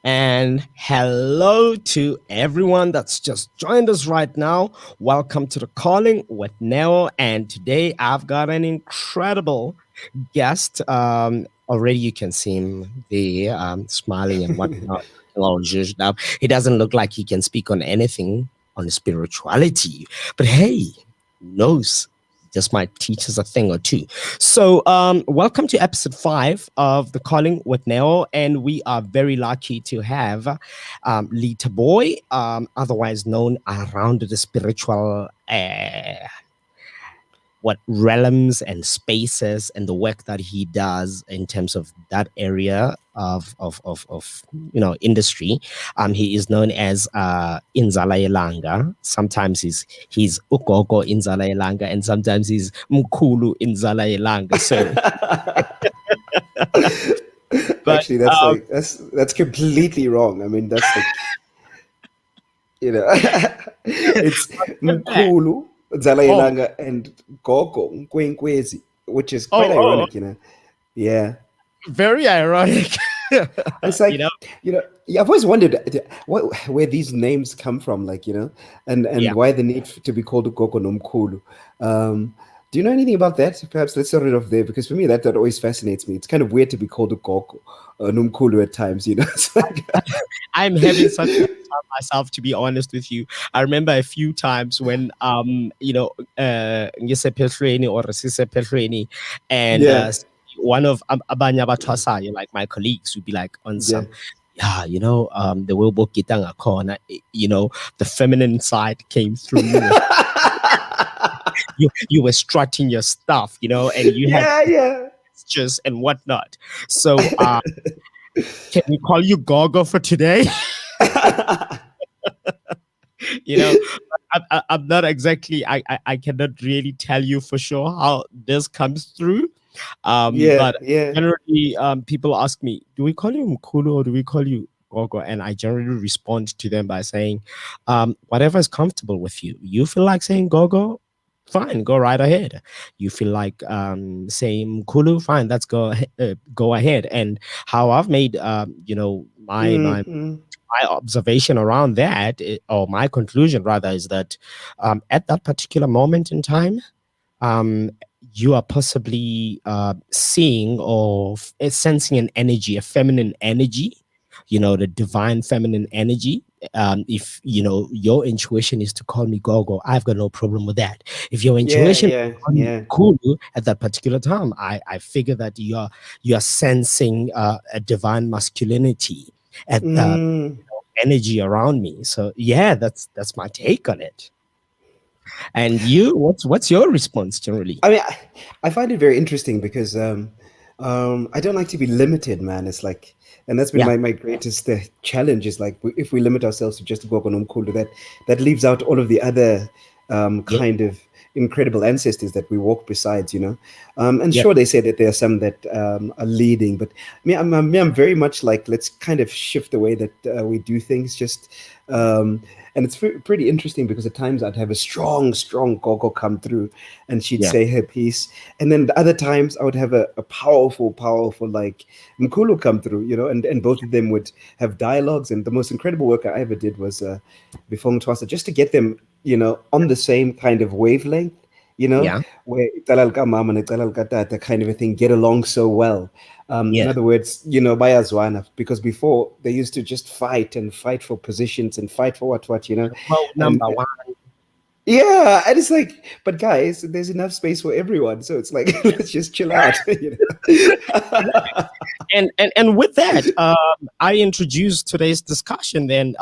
And hello to everyone that's just joined us right now. Welcome to the Calling with Neo. And today I've got an incredible guest. Already you can see him there, smiling and whatnot. All zhuzhed up. He doesn't look like he can speak on anything on spirituality. But hey, who knows? Just might teach us a thing or two. So, welcome to episode 5 of The Calling with Neo, and we are very lucky to have Litha Booi, otherwise known around the spiritual realms and spaces and the work that he does in terms of that area of industry. He is known as Inzalayelanga. Sometimes he's Ugogo Inzalayelanga, and sometimes he's Mkulu Inzalayelanga. So but, actually that's completely wrong. I mean, that's like it's Mkulu Inzalayelanga and Gogo Nkwenkwezi, which is quite ironic, Yeah. Very ironic. It's like, I've always wondered where these names come from, and why the need to be called Gogo Nomkulu. Do you know anything about that? Perhaps let's start it off there, because for me that always fascinates me. It's kind of weird to be called a Gogo Nomkulu at times, It's like I'm having such a time myself, to be honest with you. I remember a few times when ngise Petreni or Sise Petreni, and one of abanye abathwasayo, like my colleagues, would be like on some the Wilbo Kitanga corner, the feminine side came through. You were strutting your stuff, and you had gestures and whatnot. So can we call you Gogo for today? I'm not exactly, I cannot really tell you for sure how this comes through. But generally, people ask me, do we call you Mkulu or do we call you Gogo? And I generally respond to them by saying, whatever is comfortable with you. You feel like saying Gogo? Fine, go right ahead. You feel like saying Mkulu? Fine, let's go ahead. And how I've made, my observation around that, or my conclusion rather, is that at that particular moment in time, you are possibly seeing or sensing an energy, a feminine energy, the divine feminine energy. If your intuition is to call me Gogo, I've got no problem with that. If your intuition is Kulu at that particular time, I figure that you're sensing a divine masculinity at energy around me. So that's my take on it. And you, what's your response generally? I mean, I find it very interesting because I don't like to be limited, man. It's like, and that's been my greatest challenge, is like, if we limit ourselves to just Gogo Nomkulu, that leaves out all of the other kind of incredible ancestors that we walk besides, and sure, they say that there are some that are leading, but I'm very much like, let's kind of shift the way that we do things, just and it's pretty interesting, because at times I'd have a strong Gogo come through and she'd say her piece, and then the other times I would have a powerful like Mkulu come through, and both of them would have dialogues. And the most incredible work I ever did was before Mtwasa, just to get them on the same kind of wavelength, where mama and tata kind of a thing get along so well. In other words, bayazwana, because before they used to just fight for positions and fight for what, Well, number one. Yeah, and it's like, but guys, there's enough space for everyone, so it's like, let's just chill out. And with that, I introduced today's discussion. Then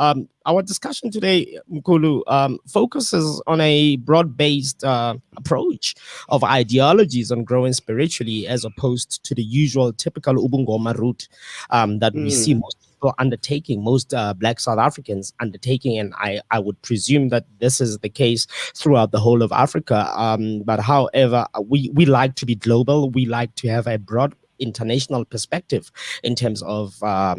our discussion today, Mkulu, focuses on a broad-based approach of ideologies on growing spiritually, as opposed to the usual typical ubungoma route that we see most undertaking, most Black South Africans undertaking, and I would presume that this is the case throughout the whole of Africa. But however, we like to be global. We like to have a broad international perspective in terms of how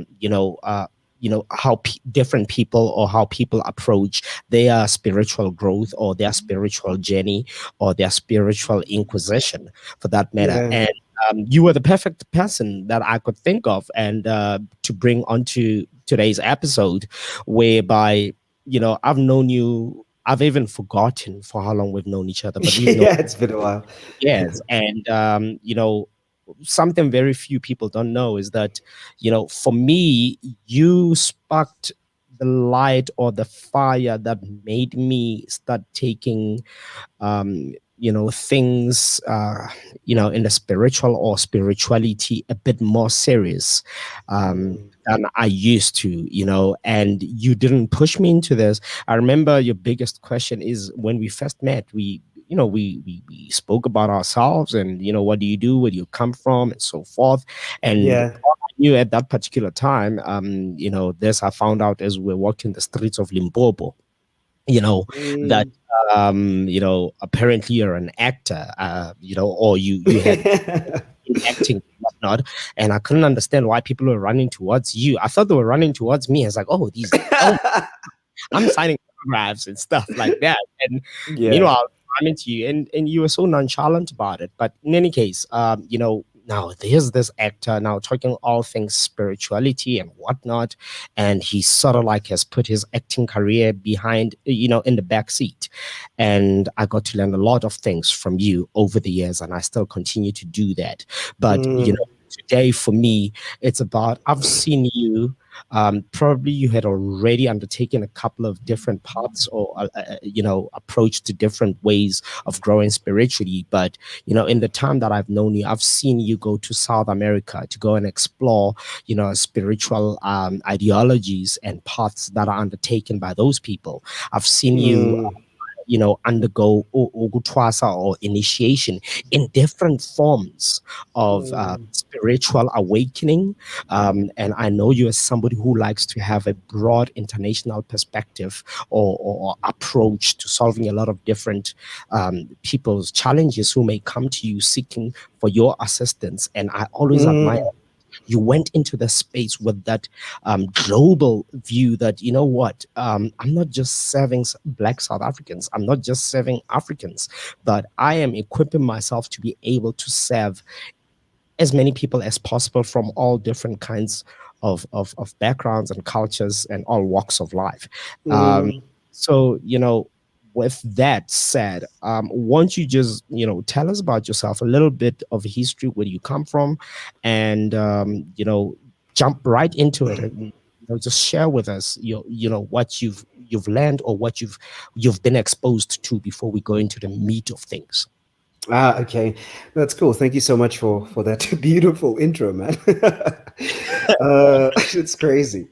different people, or how people approach their spiritual growth, or their spiritual journey, or their spiritual inquisition, for that matter. And You were the perfect person that I could think of, and to bring onto today's episode, whereby I've known you. I've even forgotten for how long we've known each other, but we've known Yeah, it's been a while. years, and something very few people don't know is that for me, you sparked the light or the fire that made me start taking things, in the spiritual or spirituality a bit more serious Mm. than I used to, and you didn't push me into this. I remember your biggest question is when we first met, we spoke about ourselves and, what do you do, where do you come from, and so forth. And Yeah. all I knew at that particular time, this I found out as we were walking the streets of Limpopo, that Mm. apparently you're an actor, or you had in acting and whatnot, and I couldn't understand why people were running towards you. I thought they were running towards me. It's like, oh, I'm signing autographs and stuff like that. And Yeah. meanwhile, I'm into you, and you were so nonchalant about it. But in any case, now there's this actor now talking all things spirituality and whatnot, and he sort of like has put his acting career behind, in the back seat. And I got to learn a lot of things from you over the years, and I still continue to do that. But Mm. today for me, it's about I've seen you. Probably you had already undertaken a couple of different paths or approach to different ways of growing spiritually. But in the time that I've known you, I've seen you go to South America to go and explore spiritual ideologies and paths that are undertaken by those people. I've seen you Mm. undergo ugutwasa or initiation in different forms of Mm. spiritual awakening. And I know you as somebody who likes to have a broad international perspective or approach to solving a lot of different people's challenges who may come to you seeking for your assistance. And I always admire Mm. you went into the space with that global view that, what, I'm not just serving Black South Africans, I'm not just serving Africans, but I am equipping myself to be able to serve as many people as possible from all different kinds of backgrounds and cultures and all walks of life. Um, Mm. so, with that said, won't you just, tell us about yourself, a little bit of history, where you come from, and, jump right into it and just share with us what you've learned or what you've been exposed to before we go into the meat of things. Ah, okay. That's cool. Thank you so much for that beautiful intro, man. It's crazy.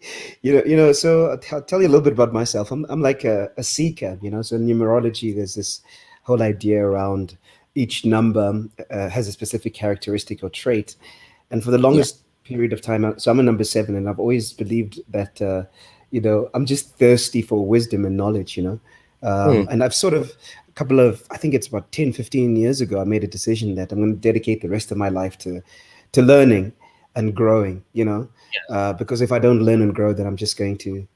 So I'll tell you a little bit about myself. I'm like a seeker, so in numerology, there's this whole idea around each number has a specific characteristic or trait. And for the Yeah. longest period of time, so I'm a number seven, and I've always believed that, I'm just thirsty for wisdom and knowledge, Mm, and I've sort of a couple of, I think it's about 10, 15 years ago, I made a decision that I'm going to dedicate the rest of my life to learning and growing, because if I don't learn and grow, then I'm just going to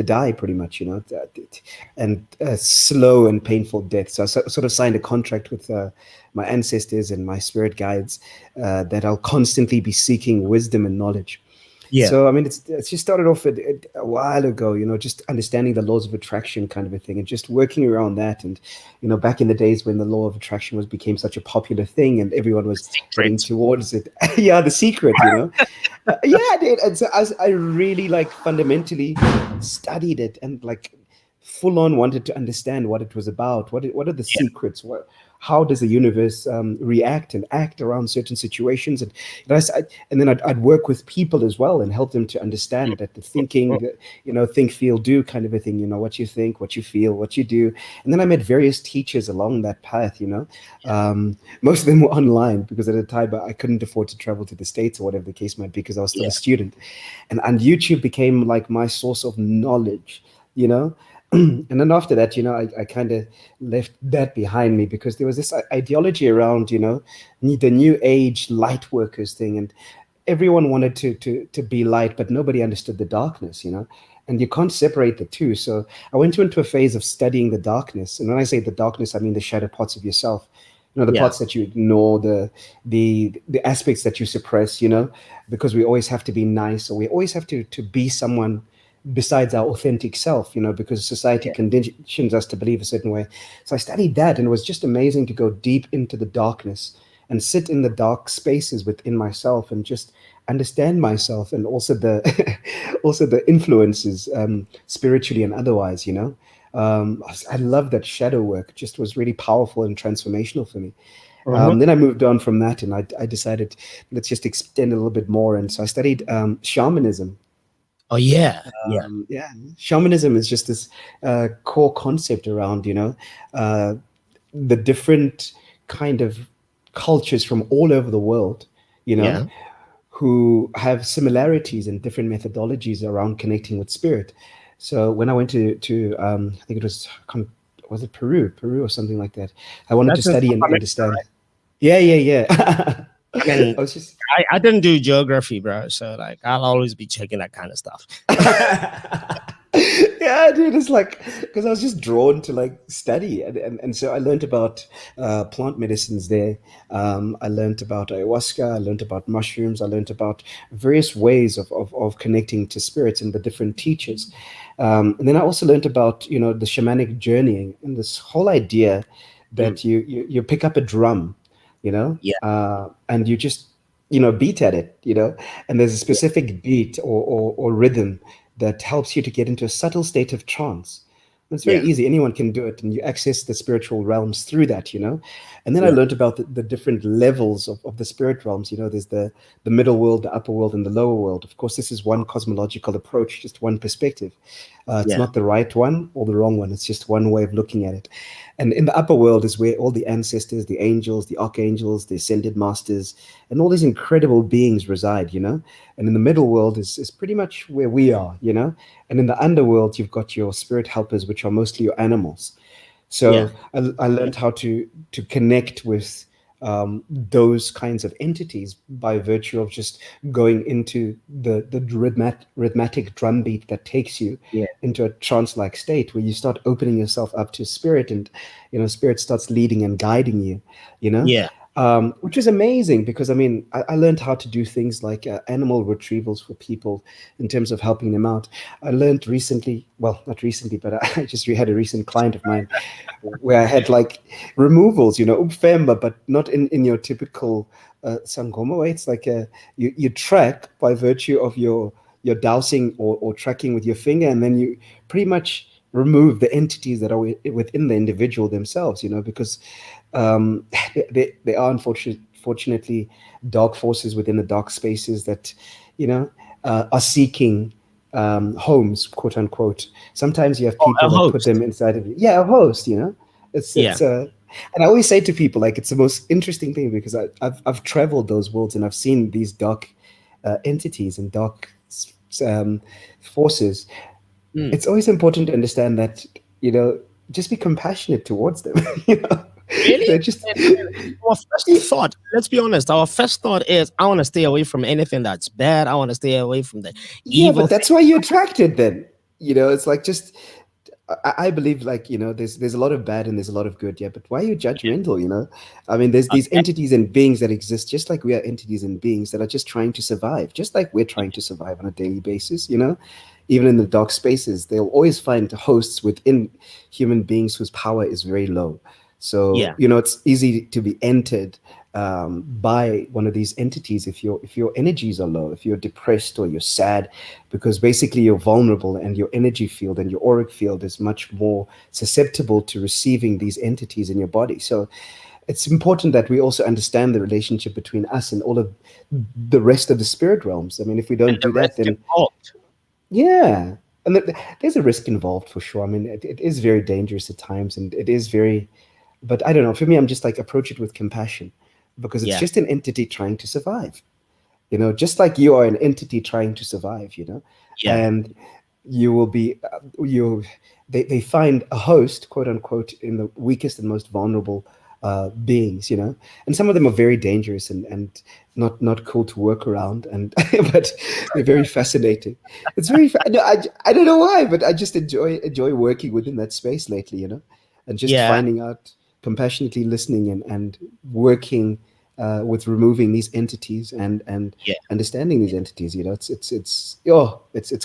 die pretty much, and a slow and painful death. So I sort of signed a contract with my ancestors and my spirit guides that I'll constantly be seeking wisdom and knowledge. yeah. So I mean, it's just started off a while ago, just understanding the laws of attraction, kind of a thing, and just working around that. And back in the days when the law of attraction became such a popular thing, and everyone was heading Secret. towards it. Yeah, the secret, yeah, dude. And so I really like fundamentally studied it and like full on wanted to understand what it was about. What are the Yeah. secrets? How does the universe react and act around certain situations? And and then I'd work with people as well and help them to understand that the thinking, think, feel, do kind of a thing. What you think, what you feel, what you do. And then I met various teachers along that path. Most of them were online because at the time I couldn't afford to travel to the States or whatever the case might be because I was still Yeah. a student. And YouTube became like my source of knowledge. you know and then after that, I kind of left that behind me because there was this ideology around, the new age light workers thing, and everyone wanted to be light, but nobody understood the darkness, and you can't separate the two. So I went into a phase of studying the darkness, and when I say the darkness, I mean the shadow parts of yourself, the Yeah. parts that you ignore, the aspects that you suppress, because we always have to be nice, or we always have to be someone besides our authentic self, because society Yeah. conditions us to believe a certain way. So I studied that, and it was just amazing to go deep into the darkness and sit in the dark spaces within myself and just understand myself, and also the also the influences, spiritually and otherwise. I love that shadow work. It just was really powerful and transformational for me. Hmm. Then I moved on from that, and I decided, let's just extend a little bit more. And so I studied shamanism. Oh yeah. Yeah. Yeah, shamanism is just this core concept around, uh, the different kind of cultures from all over the world, you know, Yeah. who have similarities and different methodologies around connecting with spirit. So when I went to I think it was it Peru or something like that. I wanted to That's in study South and America, understand. right? Yeah, yeah, yeah. I mean, I was just I didn't do geography, bro. So like, I'll always be checking that kind of stuff. yeah, dude, it's like because I was just drawn to like study, and so I learned about plant medicines there. I learned about ayahuasca. I learned about mushrooms. I learned about various ways of connecting to spirits and the different teachers. And then I also learned about the shamanic journeying and this whole idea Mm. that you pick up a drum, Yeah. and you just beat at it, and there's a Yeah. specific beat or rhythm that helps you to get into a subtle state of trance. It's very Yeah. easy. Anyone can do it, and you access the spiritual realms through that. And then I Yeah. learned about the different levels of the spirit realms. There's the middle world, the upper world, and the lower world. Of course, this is one cosmological approach, just one perspective. It's Yeah. not the right one or the wrong one. It's just one way of looking at it. And in the upper world is where all the ancestors, the angels, the archangels, the ascended masters, and all these incredible beings reside. And in the middle world is pretty much where we are. And in the underworld, you've got your spirit helpers, which are mostly your animals. Yeah. So I learned how to connect with those kinds of entities by virtue of just going into the rhythmatic drumbeat that takes you Yeah. into a trance-like state where you start opening yourself up to spirit, and spirit starts leading and guiding you. You know, Yeah. which is amazing because I learned how to do things like animal retrievals for people in terms of helping them out. I learned recently, well, not recently, but I just had a recent client of mine where I had like removals, upfemba, but not in your typical sangoma way. It's like you track by virtue of your dowsing or tracking with your finger, and then you pretty much remove the entities that are within the individual themselves, because um, there are fortunately dark forces within the dark spaces that you know are seeking homes, quote unquote. Sometimes you have Oh, people a that put them host. inside of you. Yeah, a host. Yeah. It's and I always say to people, like, it's the most interesting thing because I've traveled those worlds and I've seen these dark entities and dark um, forces. Mm. It's always important to understand that you know just be compassionate towards them. you know Really? they're just Our first thought, let's be honest, our first thought is, I want to stay away from anything that's bad. I want to stay away from the yeah, evil but thing. that's why you're attracted then. It's like just I believe like there's a lot of bad and there's a lot of good, yeah, but why are you judgmental? There's these Okay. entities and beings that exist just like we are entities and beings that are just trying to survive, just like we're trying to survive on a daily basis. Even in the dark spaces they'll always find hosts within human beings whose power is very low. So Yeah. it's easy to be entered by one of these entities if your energies are low, if you're depressed or you're sad, because basically you're vulnerable and your energy field and your auric field is much more susceptible to receiving these entities in your body. So it's important that we also understand the relationship between us and all of the rest of the spirit realms. If we And don't the do that, risk then involved. yeah. And there's a risk involved for sure. It is very dangerous at times, and it is very, but I don't know. For me, I'm just like approach it with compassion because it's Yeah. just an entity trying to survive. Just like you are an entity trying to survive. Yeah. And you will be, they find a host, quote unquote, in the weakest and most vulnerable beings. And some of them are very dangerous and not cool to work around, and but they're very fascinating. It's very, no, I don't know why, but I just enjoy working within that space lately, and just Yeah. finding out. compassionately listening and working with removing these entities and Yeah. understanding these entities. It's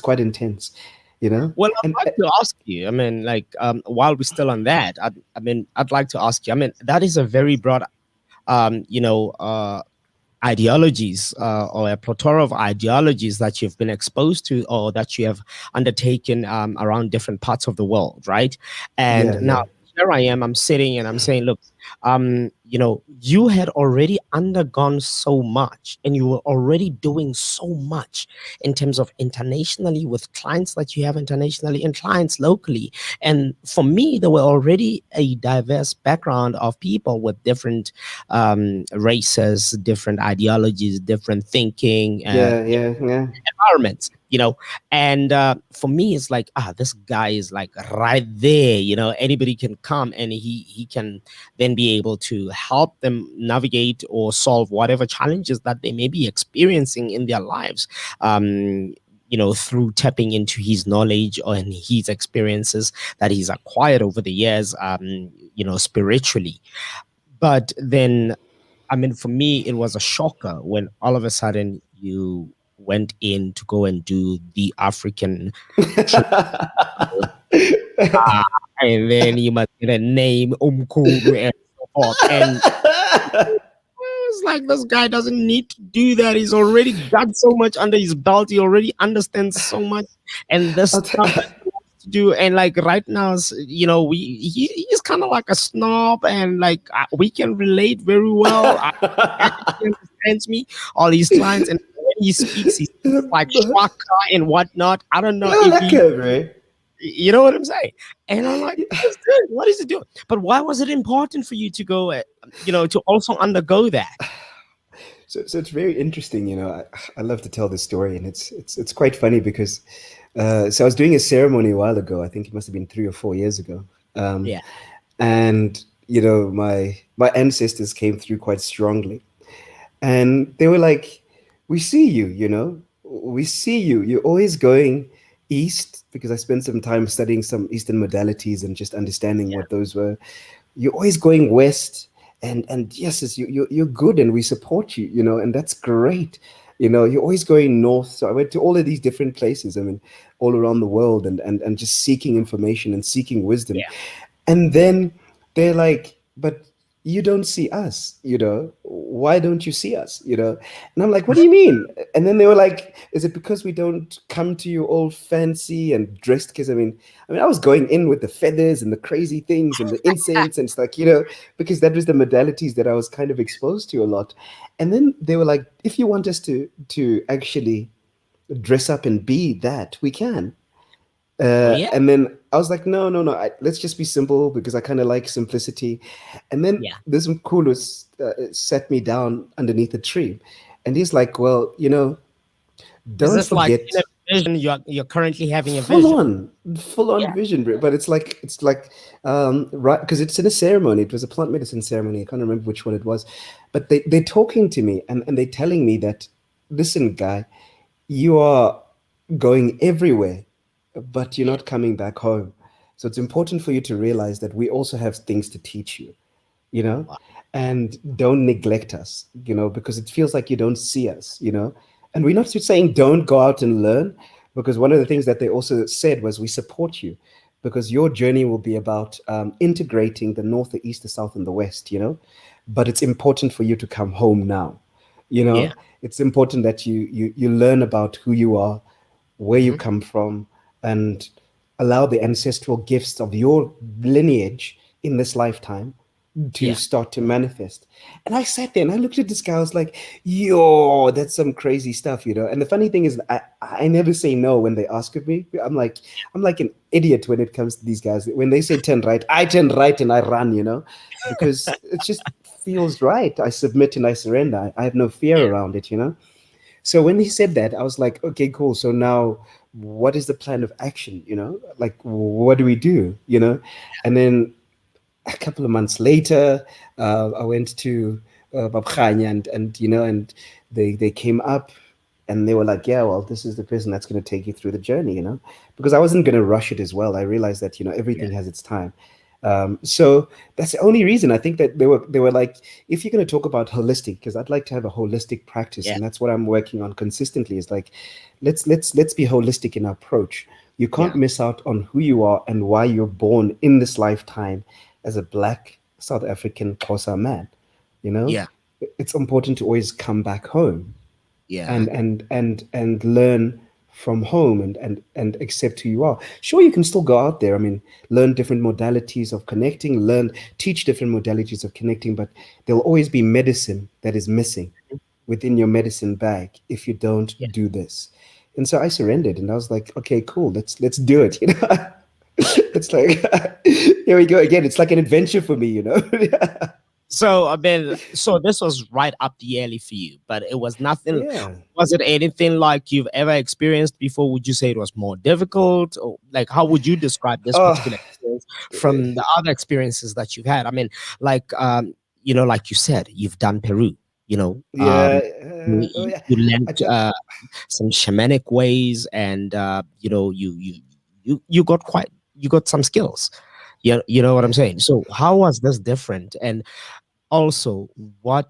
quite intense, you know. Well, And I'd like to ask you. I mean, like, while we're still on that, I mean, I'd like to ask you. I mean, that is a very broad, you know, ideologies or a plethora of ideologies that you've been exposed to or that you have undertaken around different parts of the world, right? And yeah, now yeah, here I am, I'm sitting and I'm saying, look, you know, you had already undergone so much and you were already doing so much in terms of internationally with clients that you have internationally and clients locally. And for me, there were already a diverse background of people with different races, different ideologies, different thinking, yeah, yeah, yeah. environments, you know. And for me, it's like, this guy is like right there, you know. Anybody can come and he can then be able to help them navigate or solve whatever challenges that they may be experiencing in their lives. You know, through tapping into his knowledge and his experiences that he's acquired over the years, you know, spiritually. But then, I mean, for me, it was a shocker when all of a sudden you went in to go and do the African trip, uh, and then you must get a name, Umkuru, and so forth. And it's like this guy doesn't need to do that. He's already got so much under his belt. He already understands so much, and the I'll stuff that he wants to do. And like right now, you know, he's kind of like a snob, and like we can relate very well. He understands me, all his clients, and when he speaks like shwaka and whatnot. I don't know Oh, if he, lekker, bro. you know what I'm saying. And I'm like, what is it doing? But why was it important for you to go, you know, to also undergo that? So it's very interesting, you know. I love to tell this story, and it's quite funny because so I was doing a ceremony a while ago. I think it must have been 3 or 4 years ago, um, Yeah, and you know my ancestors came through quite strongly, and they were like, "We see you, you know, we see you. You're always going east," because I spent some time studying some Eastern modalities and just understanding yeah, what those were. You're always going west, and yes, you're good, and we support you, you know, and that's great. You know, you're always going north. So I went to all of these different places. I mean, all around the world, and just seeking information and seeking wisdom. yeah. And then they're like, but you don't see us, you know, why don't you see us, you know? And I'm like, what do you mean? And then they were like, is it because we don't come to you all fancy and dressed? Because I was going in with the feathers and the crazy things and the incense, and it's like, you know, because that was the modalities that I was kind of exposed to a lot. And then they were like, if you want us to actually dress up and be that, we can. Oh yeah, And then I was like, no, no, no. Let's just be simple because I kind of like simplicity. And then yeah. this Mkulus sat me down underneath a tree, and he's like, well, you know, Is don't this like in forget, a vision? You're currently having a full vision. on, full on Yeah, vision, bro. But it's like, right, because it's in a ceremony. It was a plant medicine ceremony. I can't remember which one it was, but they're talking to me, and they're telling me that, listen, guy, you are going everywhere, but you're yeah. not coming back home. So it's important for you to realize that we also have things to teach you, you know, Wow. and don't neglect us, you know, because it feels like you don't see us, you know. And we're not saying don't go out and learn, because one of the things that they also said was we support you because your journey will be about integrating the north, the east, the south, and the west, you know. But it's important for you to come home now, you Yeah. know. It's important that you learn about who you are, where you Hmm. come from, and allow the ancestral gifts of your lineage in this lifetime to Yeah. start to manifest. And I sat there and I looked at this guy. I was like, yo, that's some crazy stuff, you know. And the funny thing is, I never say no when they ask of me. I'm like an idiot when it comes to these guys. When they say turn right, I turn right and I run, you know, because it just feels right. I submit and I surrender. I have no fear around it, you know. So when he said that, I was like, okay, cool. So now what is the plan of action? You know, like what do we do? You know? And then a couple of months later, I went to Babkhanya, and you know, and they came up and they were like, yeah, well, this is the person that's going to take you through the journey, you know, because I wasn't going to rush it as well. I realized that, you know, Yeah. everything has its time. So that's the only reason I think that they were like, if you're going to talk about holistic, because I'd like to have a holistic practice, Yeah. and that's what I'm working on consistently. Is like, let's be holistic in our approach. You can't Yeah. miss out on who you are and why you're born in this lifetime as a black South African Xhosa man. You know, Yeah. it's important to always come back home Yeah. and learn from home and accept who you are. Sure, you can still go out there. I mean, learn different modalities of connecting, teach different modalities of connecting, but there'll always be medicine that is missing within your medicine bag if you don't Yeah. do this. And so I surrendered, and I was like, okay, cool, let's do it. It's like here we go again. It's like an adventure for me. So I mean, so this was right up the alley for you, but it was nothing. Yeah. Was it anything like you've ever experienced before? Would you say it was more difficult, or like how would you describe this Oh, particular experience from the other experiences that you've had? I mean, like like you said, you've done Peru. You know, yeah. Oh, you, yeah. you I learned tell. some shamanic ways, and you got you got some skills. You know what I'm Yeah. saying. So how was this different? And also,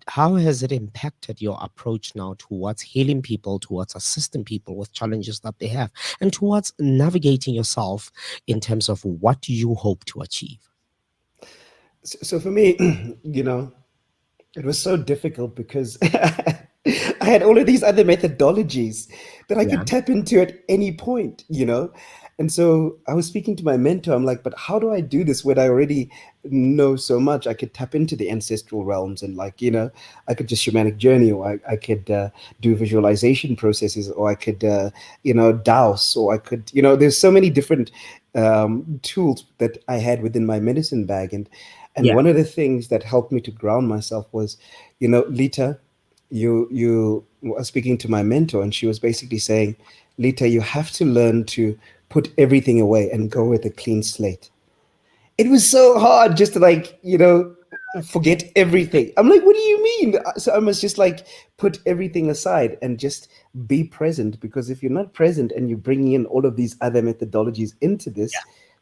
how has it impacted your approach now towards healing people, towards assisting people with challenges that they have, and towards navigating yourself in terms of what you hope to achieve? So for me, it was so difficult because I had all of these other methodologies that I Yeah. could tap into at any point. And so I was speaking to my mentor. I'm like, but how do I do this when I already know so much? I could tap into the ancestral realms and, I could just shamanic journey, or I could do visualization processes, or I could, douse, or I could, there's so many different tools that I had within my medicine bag. And Yeah. one of the things that helped me to ground myself was, Lita, you were speaking to my mentor, and she was basically saying, Lita, you have to learn to put everything away and go with a clean slate. It was so hard just to, forget everything. I'm like, what do you mean? So I must just put everything aside and just be present, because if you're not present and you're bringing in all of these other methodologies into this,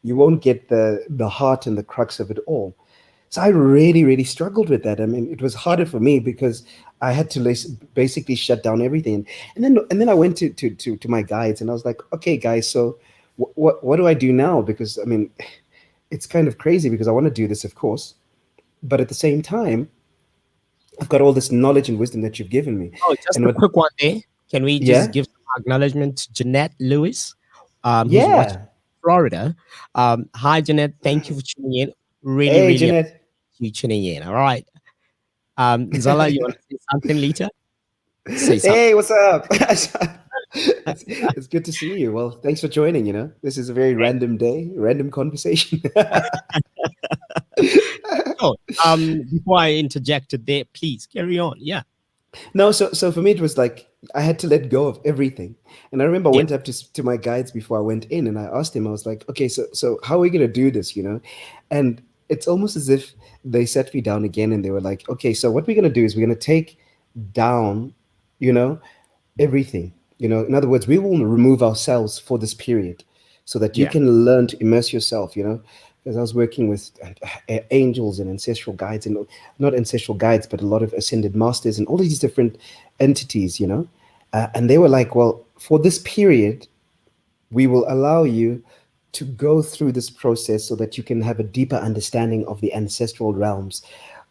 you won't get the heart and the crux of it all. So I really, really struggled with that. I mean, it was harder for me because I had to basically shut down everything. And then I went to my guides, and I was like, okay, guys, so what do I do now? Because I mean, it's kind of crazy because I want to do this, of course, but at the same time, I've got all this knowledge and wisdom that you've given me. Oh, just And a what? quick one there. Can we just Yeah, give some acknowledgement to Jeanette Lewis, who's watching yeah. Florida? Hi, Jeanette. Thank you for tuning in. Really, Hey, really Jeanette. appreciate you tuning in. All right. Zala, you want to say something later? Say something. Hey, what's up? It's good to see you. Well, thanks for joining. This is a very random day, random conversation. Oh, before I interjected there, please carry on. Yeah. No, so for me it was like I had to let go of everything. And I remember I Yeah. went up to my guides before I went in, and I asked him. I was like, okay, so how are we gonna do this? And it's almost as if they sat me down again, and they were like, okay, so what we're gonna do is we're gonna take down, you know, everything. In other words, we will remove ourselves for this period so that you Yeah. can learn to immerse yourself. Because I was working with angels and ancestral guides, and not ancestral guides, but a lot of ascended masters and all these different entities. And they were like, well, for this period, we will allow you to go through this process so that you can have a deeper understanding of the ancestral realms.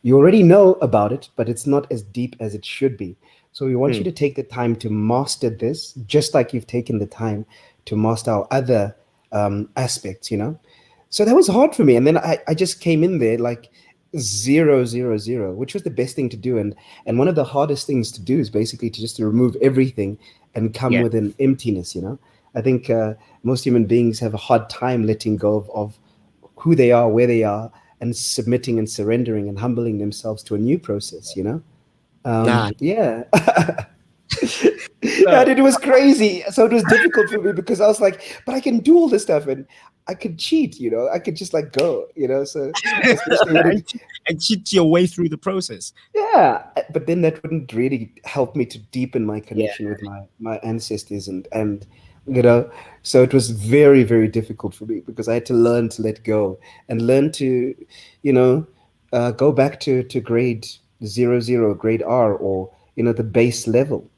You already know about it, but it's not as deep as it should be. So we want you Mm. to take the time to master this, just like you've taken the time to master our other aspects. So that was hard for me. And then I just came in there like 0, 0, 0, which was the best thing to do. And one of the hardest things to do is basically to just to remove everything and come Yeah. with an emptiness. I think most human beings have a hard time letting go of who they are, where they are, and submitting and surrendering and humbling themselves to a new process. Nah. Yeah. And So, it was crazy. So it was difficult for me because I was like, but I can do all this stuff, and I could cheat. I could just go. So especially when and, and cheat your way through the process. yeah, but then that wouldn't really help me to deepen my Yeah. connection with my ancestors and you know. So it was very, very difficult for me because I had to learn to let go and learn to, you know, go back to grade 00, grade R, or the base level.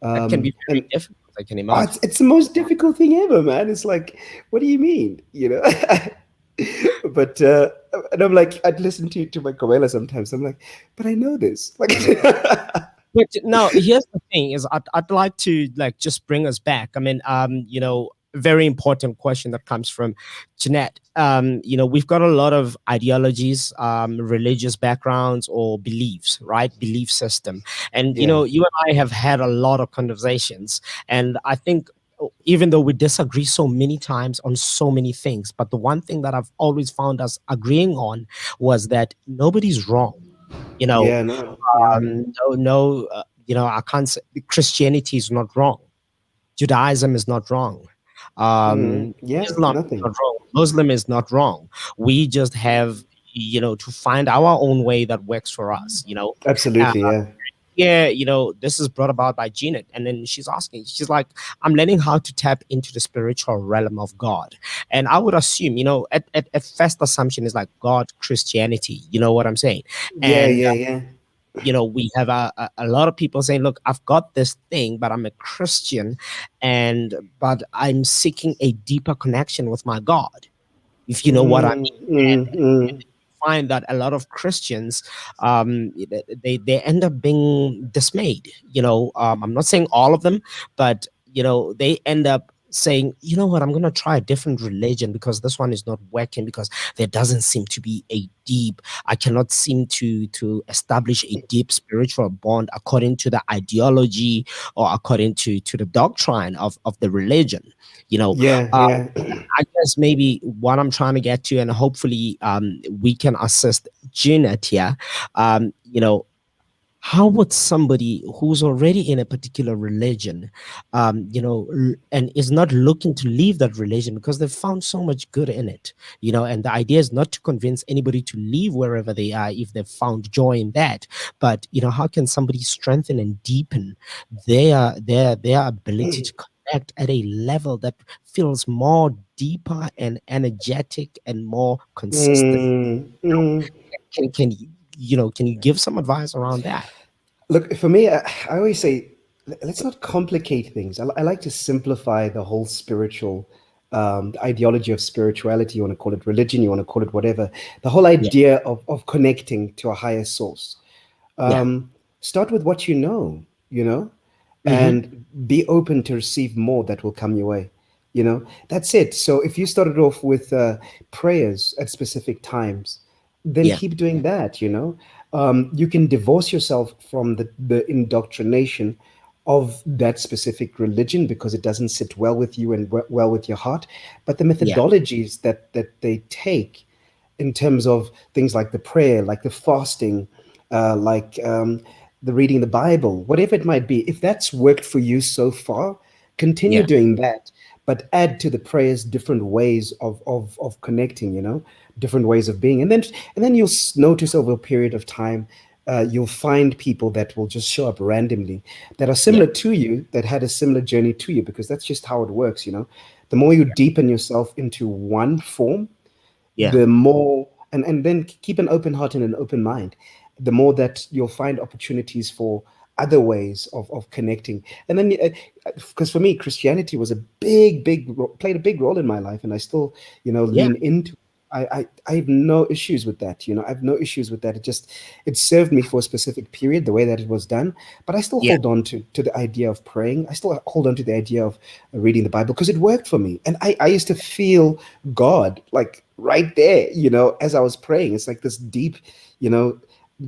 That can be very And difficult, I can oh, imagine. it's the most difficult thing ever, man. It's like, what do you mean? But and I'm like, I'd listen to my Coella sometimes. I'm like, but I know this. Like, But now here's the thing: is I'd like to like just bring us back. I mean, very important question that comes from Jeanette. We've got a lot of ideologies, religious backgrounds, or beliefs, right? Belief system, and yeah, you and I have had a lot of conversations, and I think. Even though we disagree so many times on so many things, but the one thing that I've always found us agreeing on was that nobody's wrong. You know, yeah, no, yeah, no, no, I can't say Christianity is not wrong. Judaism is not wrong. yeah, Islam is nothing. not wrong. Muslim is not wrong. We just have, to find our own way that works for us. Uh, Absolutely, yeah. yeah, this is brought about by Janet. And then she's like, I'm learning how to tap into the spiritual realm of God. And I would assume, at first assumption is like God, Christianity. You know what I'm saying? Yeah, And yeah, yeah. we have a lot of people saying, look, I've got this thing, but I'm a Christian, but I'm seeking a deeper connection with my God, if you know what I Mm, mean. mm, mm, Find that a lot of Christians, they end up being dismayed. I'm not saying all of them, but they end up saying, you know what, I'm going to try a different religion because this one is not working, because there doesn't seem to be I cannot seem to establish a deep spiritual bond according to the ideology or according to the doctrine of the religion. you know yeah, uh, yeah. I guess maybe what I'm trying to get to, and hopefully we can assist Janet here. How would somebody who's already in a particular religion, and is not looking to leave that religion because they've found so much good in it, and the idea is not to convince anybody to leave wherever they are if they've found joy in that, but how can somebody strengthen and deepen their ability to connect at a level that feels more deeper and energetic and more consistent? Mm, mm. Can you give some advice around that? Look, for me, I always say, let's not complicate things. I like to simplify the whole spiritual, the ideology of spirituality. You want to call it religion, you want to call it whatever. The whole Yeah, idea of connecting to a higher source. yeah. Start with what you know, Mhm. and be open to receive more that will come your way. That's it. So if you started off with prayers at specific times, then Yeah, keep doing that. You can divorce yourself from the indoctrination of that specific religion because it doesn't sit well with you and well with your heart. But the yeah, methodologies that they take in terms of things like the prayer, like the fasting, like the reading the Bible, whatever it might be. If that's worked for you so far, continue yeah, doing that, but add to the prayers different ways of connecting. Different ways of being, and then you'll notice over a period of time. You'll find people that will just show up randomly that are yeah, similar to you, that had a similar journey to you, because that's just how it works. The more you deepen yourself into one form, yeah, the more, and then keep an open heart and an open mind, the more that you'll find opportunities for other ways of connecting. And then because for me, Christianity was a played a big role in my life, and I still yeah, lean into. I have no issues with that. I have no issues with that. It served me for a specific period, the way that it was done. But I still yeah, hold on to the idea of praying. I still hold on to the idea of reading the Bible because it worked for me. And I used to feel God like right there, as I was praying. It's like this deep, you know,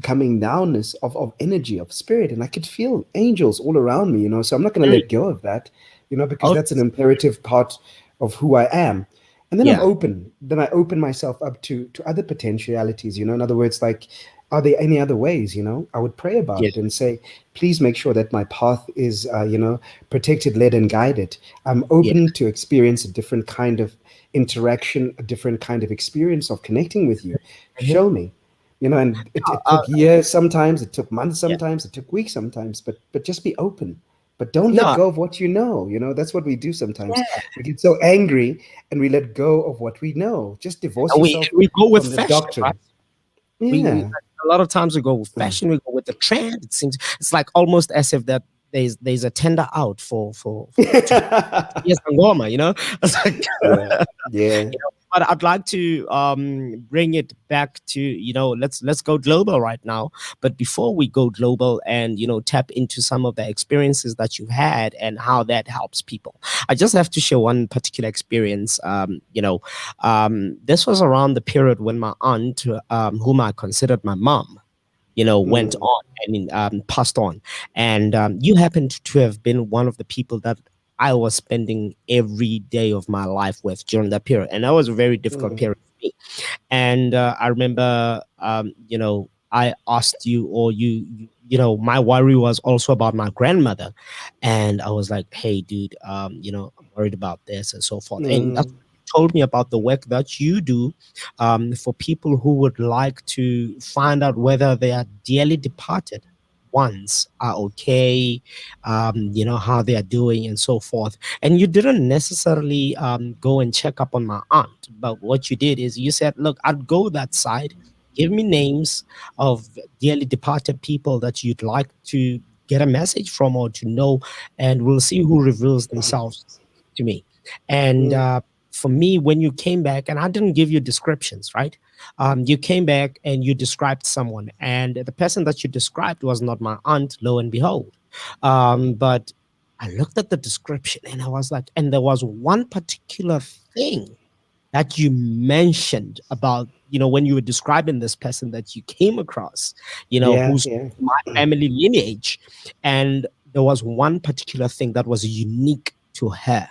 coming downness of energy, of spirit. And I could feel angels all around me. So I'm not going to mm, let go of that, because oh, that's an imperative part of who I am. And then I'm yeah, open. Then I open myself up to other potentialities. In other words, like, are there any other ways? I would pray about yeah, it and say, please make sure that my path is, protected, led, and guided. I'm yeah, open to experience a different kind of interaction, a different kind of experience of connecting with you. mhm. Show me. And it Uh, took years sometimes, it took months yeah, sometimes, it took weeks sometimes, but just be open. but don't let No, go of what you know. That's what we do sometimes. yeah. We get so angry and we let go of what we know. Just divorce And yourself we go with from the fashion, right? doctrine. We Yeah. a lot of times we go with fashion, we go with the trend. It seems it's like almost as if that there's a tender out for to yes, Angoma, It's like Yeah. Yeah. but I'd like to bring it back to let's go global right now. But before we go global and tap into some of the experiences that you've had and how that helps people, I just have to share one particular experience. This was around the period when my aunt, whom I considered my mom, went Mm, on and passed on. And you happened to have been one of the people that I was spending every day of my life with during that period. And that was a very difficult mm, period for me. And I remember, I asked you, or my worry was also about my grandmother. And I was like, hey, dude, I'm worried about this and so forth. And that's mm, what you told me about the work that you do for people who would like to find out whether their dearly departed ones are okay, how they are doing and so forth. And you didn't necessarily go and check up on my aunt, but what you did is you said, look, I'd go that side, give me names of dearly departed people that you'd like to get a message from or to know, and we'll see who reveals themselves to me. And mm, for me, when you came back, and I didn't give you descriptions, right? You came back and you described someone, and the person that you described was not my aunt, lo and behold. But I looked at the description and I was like, and there was one particular thing that you mentioned about, when you were describing this person that you came across, yeah, who's yeah. my family lineage. And there was one particular thing that was unique to her,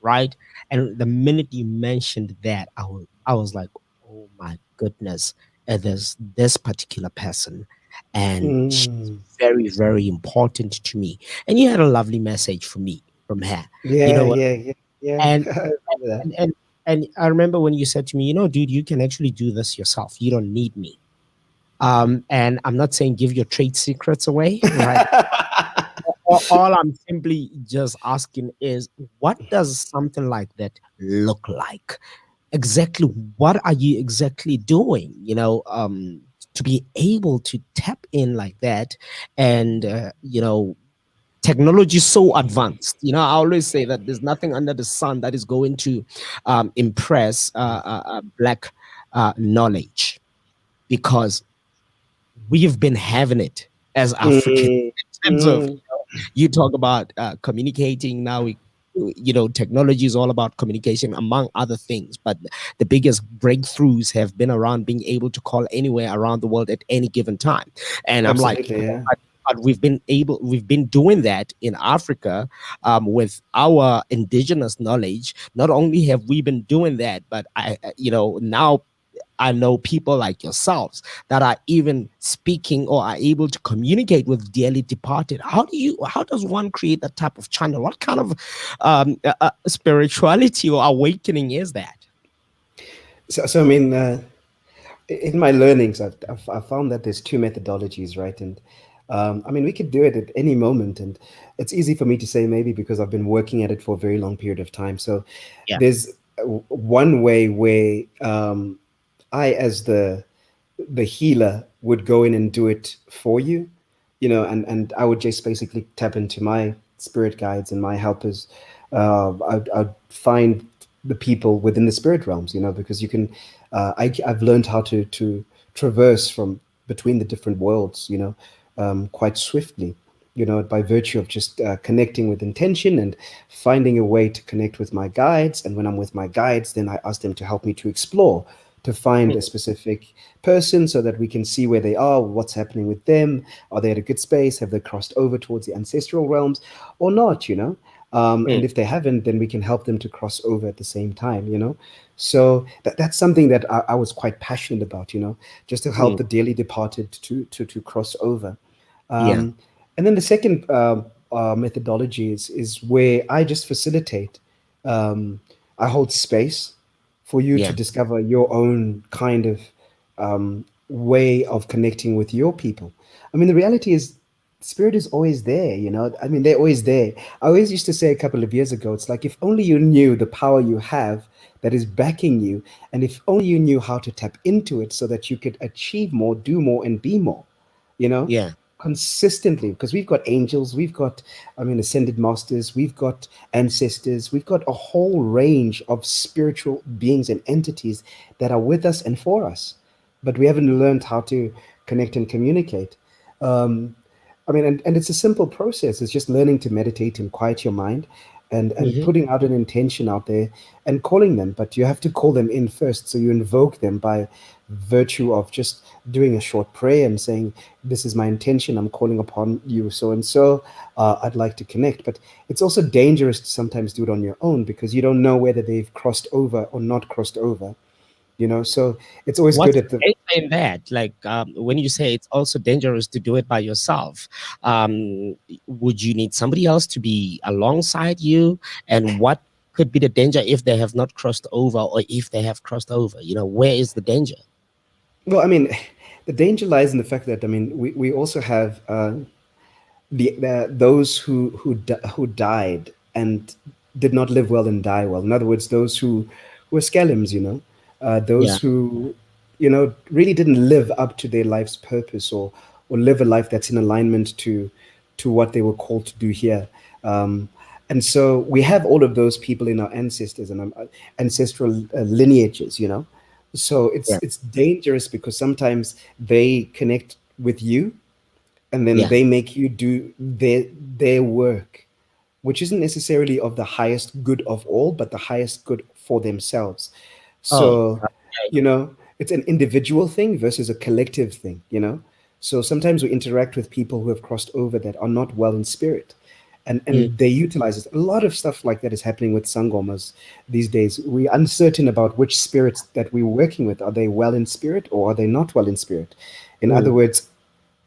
right? And the minute you mentioned that, I was like, oh my goodness, there's this particular person, and she's Mm, very, very important to me. And you had a lovely message for me from her, you yeah, know, yeah, yeah, yeah. and I remember that. and and and I remember when you said to me, dude, you can actually do this yourself. You don't need me. And I'm not saying give your trade secrets away, right? All I'm simply just asking is, what does something like that look like? Exactly what are you exactly doing? To be able to tap in like that, and technology is so advanced. I always say that there's nothing under the sun that is going to impress black knowledge, because we've been having it as Africans Mm, in terms of, mm, you talk about communicating now. Technology is all about communication, among other things, but the biggest breakthroughs have been around being able to call anywhere around the world at any given time. And I'm like, absolutely, yeah. but we've been doing that in Africa, with our indigenous knowledge. Not only have we been doing that, but now I know people like yourselves that are even speaking or are able to communicate with dearly departed. How does one create that type of channel? What kind of spirituality or awakening is that? So I mean, in my learnings, I've found that there's two methodologies, right? And I mean, we could do it at any moment, and it's easy for me to say maybe because I've been working at it for a very long period of time. So Yeah. there's one way where I, as the healer, would go in and do it for you, and I would just basically tap into my spirit guides and my helpers. I'd find the people within the spirit realms, because you can. I've learned how to traverse from between the different worlds, quite swiftly, by virtue of just connecting with intention and finding a way to connect with my guides. And when I'm with my guides, then I ask them to help me to explore, to find a specific person so that we can see where they are, what's happening with them. Are they at a good space? Have they crossed over towards the ancestral realms or not, Mm, and if they haven't, then we can help them to cross over at the same time, So that's something that I was quite passionate about, just to help mm, the dearly departed to cross over. yeah, Um, and then the second methodology is where I just facilitate. Um, I hold space for you to yeah, discover your own kind of way of connecting with your people. I mean, the reality is spirit is always there, you know. I mean, they're always there. I always used to say a couple of years ago, it's like if only you knew the power you have that is backing you, and if only you knew how to tap into it so that you could achieve more, do more, and be more, you know, Yeah. consistently. Because we've got angels, we've got, I mean, ascended masters, we've got ancestors, we've got a whole range of spiritual beings and entities that are with us and for us, but we haven't learned how to connect and communicate. Um, I mean, and it's a simple process. It's just learning to meditate and quiet your mind and Hmm. putting out an intention out there and calling them. But you have to call them in first. So you invoke them by virtue of just doing a short prayer and saying, this is my intention. I'm calling upon you, so and so. I'd like to connect. But it's also dangerous to sometimes do it on your own because you don't know whether they've crossed over or not crossed over. You know, so it's always good What's at the. the danger in that? Like, when you say it's also dangerous to do it by yourself, would you need somebody else to be alongside you? And what could be the danger if they have not crossed over, or if they have crossed over? Where is the danger? Well, I mean, the danger lies in the fact that, I mean, we also have the those who died and did not live well and die well. In other words, those who were scalums, you know, those Yeah, who, you know, really didn't live up to their life's purpose or live a life that's in alignment to what they were called to do here. Um, and so we have all of those people in our ancestors and ancestral lineages, you know. So yeah, it's dangerous because sometimes they connect with you and then yeah. they make you do their work, which isn't necessarily of the highest good of all, but the highest good for themselves. Oh, So, you know, it's an individual thing versus a collective thing, you know. So sometimes we interact with people who have crossed over that are not well in spirit. mm, And they utilize it. A lot of stuff like that is happening with sangomas these days. We're uncertain about which spirits that we're working with. Are they well in spirit or are they not well in spirit? In other mm, words,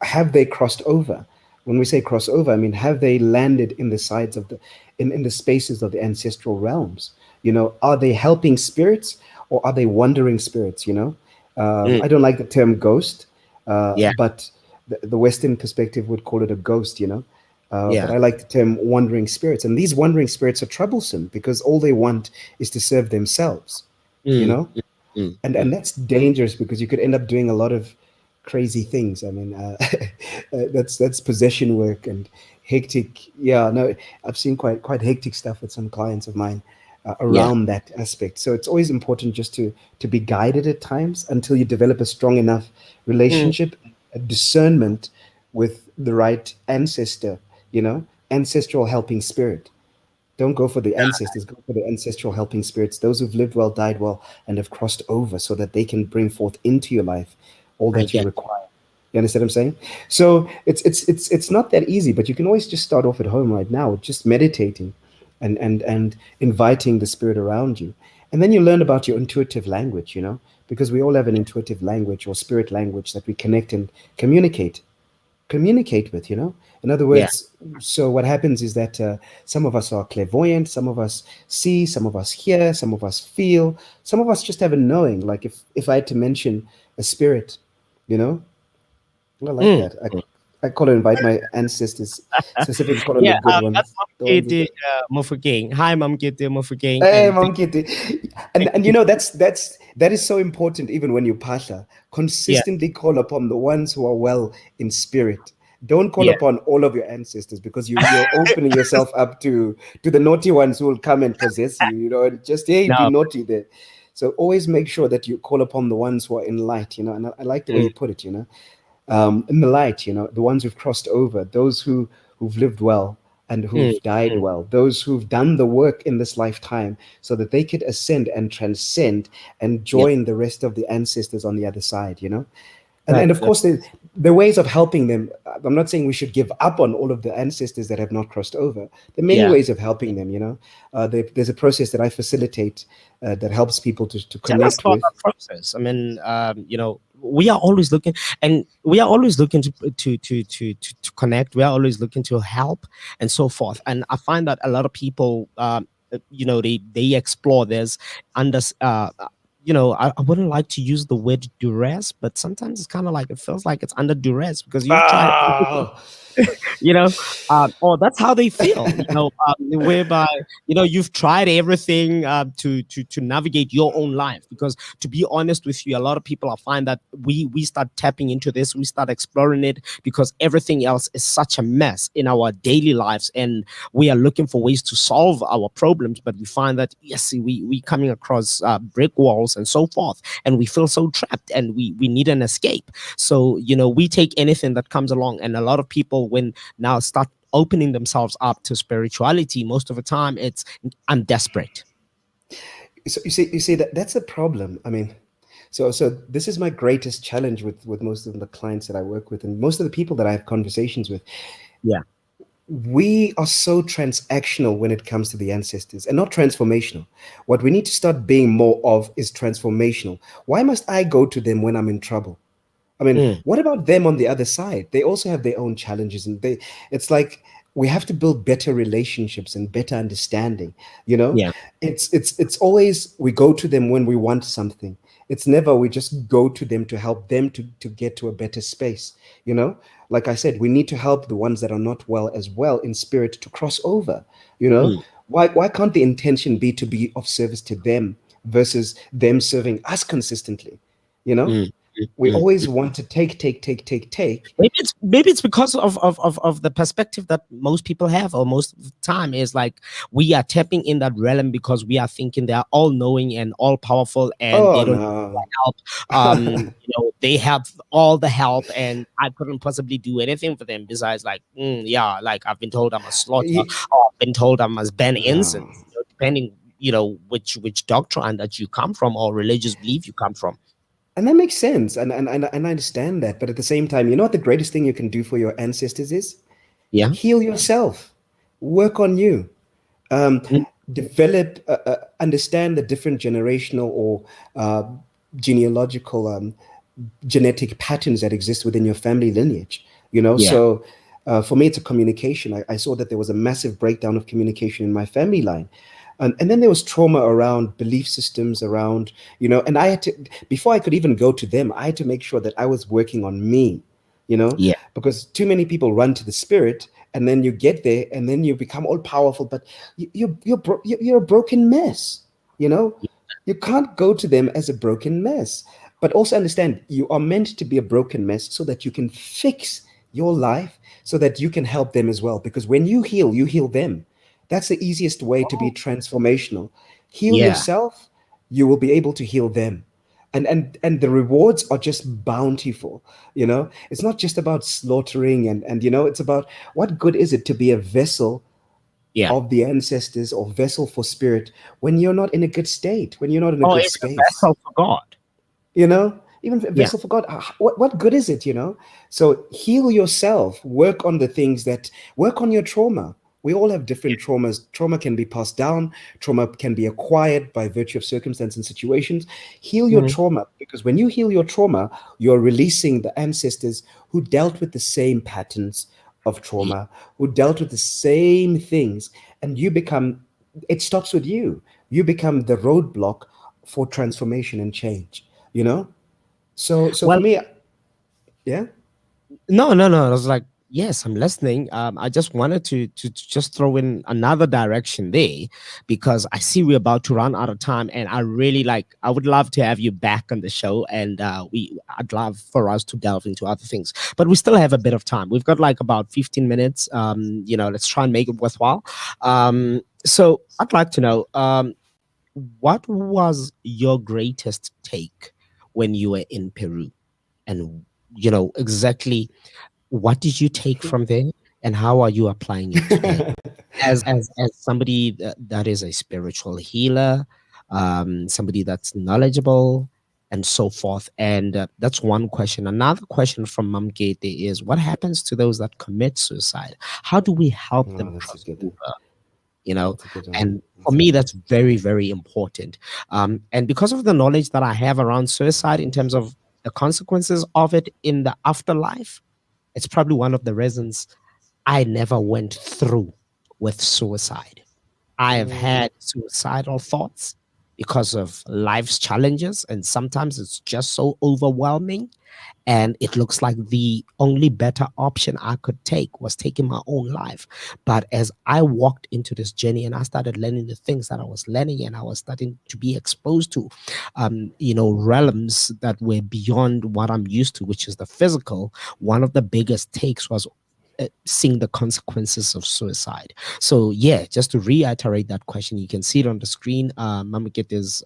have they crossed over? When we say cross over, I mean, have they landed in the sides of the in the spaces of the ancestral realms? You know, are they helping spirits or are they wandering spirits? You know, mm, I don't like the term ghost, yeah, but the Western perspective would call it a ghost. You know, but yeah. I like the term wandering spirits, and these wandering spirits are troublesome because all they want is to serve themselves. You Mm, know, mm, mm, and mm. that's dangerous because you could end up doing a lot of crazy things. I mean, that's possession work and hectic. Yeah, no, I've seen quite hectic stuff with some clients of mine Yeah. around that aspect. So it's always important just to be guided at times until you develop a strong enough Mm, relationship, a discernment with the right ancestor. You know, ancestral helping spirit. Don't go for the ancestors, go for the ancestral helping spirits, those who've lived well, died well, and have crossed over so that they can bring forth into your life all I that you get. require. You understand what I'm saying? So it's not that easy, but you can always just start off at home right now, just meditating and inviting the spirit around you. And then you learn about your intuitive language, you know, because we all have an intuitive language or spirit language that we connect and communicate with, you know. In other Yeah. words, so what happens is that some of us are clairvoyant, some of us see, some of us hear, some of us feel, some of us just have a knowing. Like if I had to mention a spirit, you know, I like Mm. that. I call it invite my ancestors, specifically call on the Yeah, good that's ones, Mom the ones Kitty, that. Mofokeng. Hi, Mom Kitty, Mofokeng, Hey, and thank monkey. thank And you you. know that is so important even when you pasha. Yeah, Consistently call upon the ones who are well in spirit. Don't call yeah. upon all of your ancestors because you're opening yourself up to the naughty ones who will come and possess you, you know, and just hey, be No. naughty there. So always make sure that you call upon the ones who are in light, you know, and I like the way Mm, you put it, you know, in the light, you know, the ones who've crossed over, those who've lived well and mm, who've died mm. well, those who've done the work in this lifetime so that they could ascend and transcend and Yeah, join the rest of the ancestors on the other side, you know? And that of course, the ways of helping them, I'm not saying we should give up on all of the ancestors that have not crossed over. There are many yeah. ways of helping them, you know? There's a process that I facilitate that helps people to Tell us connect about with. that process. I mean, we are always looking, and we are always looking to connect. We are always looking to help, and so forth. And I find that a lot of people, they explore this under I wouldn't like to use the word duress, but sometimes it's kind of like it feels like it's under duress because you've tried everything, Ah, you know, or that's how they feel, whereby you've tried everything to navigate your own life. Because to be honest with you, a lot of people, I find that we start tapping into this, we start exploring it because everything else is such a mess in our daily lives, and we are looking for ways to solve our problems. But we find that yes, we coming across brick walls and so forth, and we feel so trapped, and we need an escape. So we take anything that comes along, and a lot of people, when now start opening themselves up to spirituality, most of the time it's, I'm desperate. so you see that's a problem. I mean, so this is my greatest challenge with most of the clients that I work with and most of the people that I have conversations with. Yeah. We are so transactional when it comes to the ancestors and not transformational. What we need to start being more of is transformational. Why must I go to them when I'm in trouble? I mean, Mm, what about them on the other side? They also have their own challenges, and it's like we have to build better relationships and better understanding. You know, yeah. it's always we go to them when we want something. It's never we just go to them to help them to get to a better space. You know, like I said, we need to help the ones that are not well as well in spirit to cross over. You know, Mm, why can't the intention be to be of service to them versus them serving us consistently? You know, mm, mm, we mm. always want to take. Maybe it's because of the perspective that most people have, or most of the time is like we are tapping in that realm because we are thinking they are all knowing and all powerful, and Oh they don't need no. help. They have all the help, and I couldn't possibly do anything for them besides, like, yeah, like I've been told I must slaughter, or I've been told I must ban No. incense, depending which doctrine that you come from or religious belief you come from. And that makes sense. And I understand that. But at the same time, you know what the greatest thing you can do for your ancestors is? Yeah. Heal yourself. Work on you. Um, Mm, develop, understand the different generational or uh, genealogical genetic patterns that exist within your family lineage. You know, yeah. so for me, it's a communication. I saw that there was a massive breakdown of communication in my family line. And then there was trauma around belief systems, around, and I had to, before I could even go to them, I had to make sure that I was working on me, Yeah. because too many people run to the spirit and then you get there and then you become all powerful, but you're a broken mess, you know? You can't go to them as a broken mess. But also understand you are meant to be a broken mess so that you can fix your life, so that you can help them as well. Because when you heal them. That's the easiest way to be Oh, transformational. Heal yeah. yourself, you will be able to heal them. And the rewards are just bountiful. It's not just about slaughtering and it's about what good is it to be a vessel Yeah. of the ancestors or vessel for spirit when you're not in a good state, when you're not in a Or good even a space. vessel for God. Even a Yeah. vessel for God, what good is it? So heal yourself, work on your trauma. We all have different traumas. Trauma can be passed down, trauma can be acquired by virtue of circumstance and situations. Heal your Mhm. trauma, because when you heal your trauma, you're releasing the ancestors who dealt with the same patterns of Ye- trauma, who dealt with the same things, and it stops with you. You become the roadblock for transformation and change, you know? So for Well, me, yeah. no, no, no. I was like, yes, I'm listening. I just wanted to just throw in another direction there because I see we're about to run out of time, and I would love to have you back on the show, and I'd love for us to delve into other things, but we still have a bit of time. We've got like about 15 minutes. Let's try and make it worthwhile. So I'd like to know, what was your greatest take when you were in Peru? And exactly what did you take from there, and how are you applying it today as somebody that is a spiritual healer, somebody that's knowledgeable, and so forth. And that's one question. Another question from Mamgate is, what happens to those that commit suicide? How do we help Oh, them that's a cross good. over? you know That's a good one. and for That's a me, good one. that's very, very important. And because of the knowledge that I have around suicide in terms of the consequences of it in the afterlife, it's probably one of the reasons I never went through with suicide. I have Mm, had suicidal thoughts because of life's challenges, and sometimes it's just so overwhelming, and it looks like the only better option I could take was taking my own life. But as I walked into this journey and I started learning the things that I was learning, and I was starting to be exposed to, realms that were beyond what I'm used to, which is the physical, one of the biggest takes was seeing the consequences of suicide. So yeah, just to reiterate that question, you can see it on the screen. Mama get this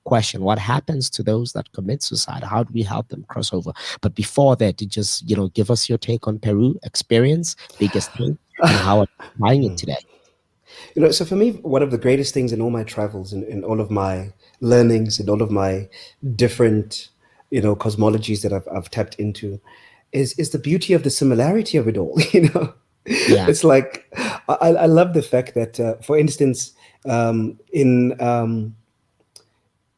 question: what happens to those that commit suicide? How do we help them cross over? But before that, you just give us your take on Peru experience, biggest thing, and how are you applying it today. So for me, one of the greatest things in all my travels, in all of my learnings, in all of my different, cosmologies that I've tapped into, is the beauty of the similarity of it all. Yeah, It's like I love the fact that, for instance, in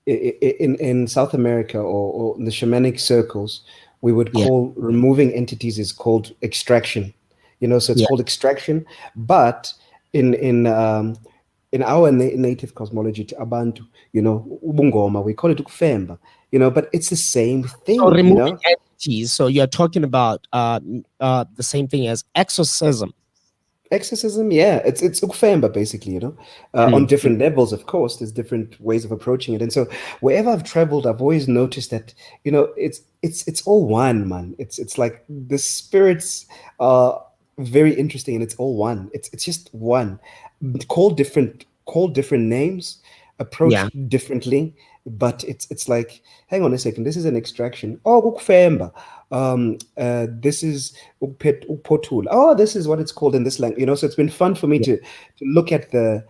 in South America, or in the shamanic circles, we would yeah, call removing entities is called extraction. So it's yeah. called extraction, but in our native cosmology, to Abantu, ubungoma, we call it ukufemba. But it's the same So thing. removing entities. So you're talking about the same thing as exorcism. Exorcism, yeah, it's ukufemba basically, on Mm, mm, different levels. Of course, there's different ways of approaching it, and so wherever I've traveled, I've always noticed that it's all one, man. It's like the spirits are very interesting, and it's all one. It's just one, called different names, yeah, approached differently, but it's like, hang on a second, this is an extraction. Oh, ukufemba. This is upotul. Oh, this is what it's called in this language. So it's been fun for me yeah, to look at the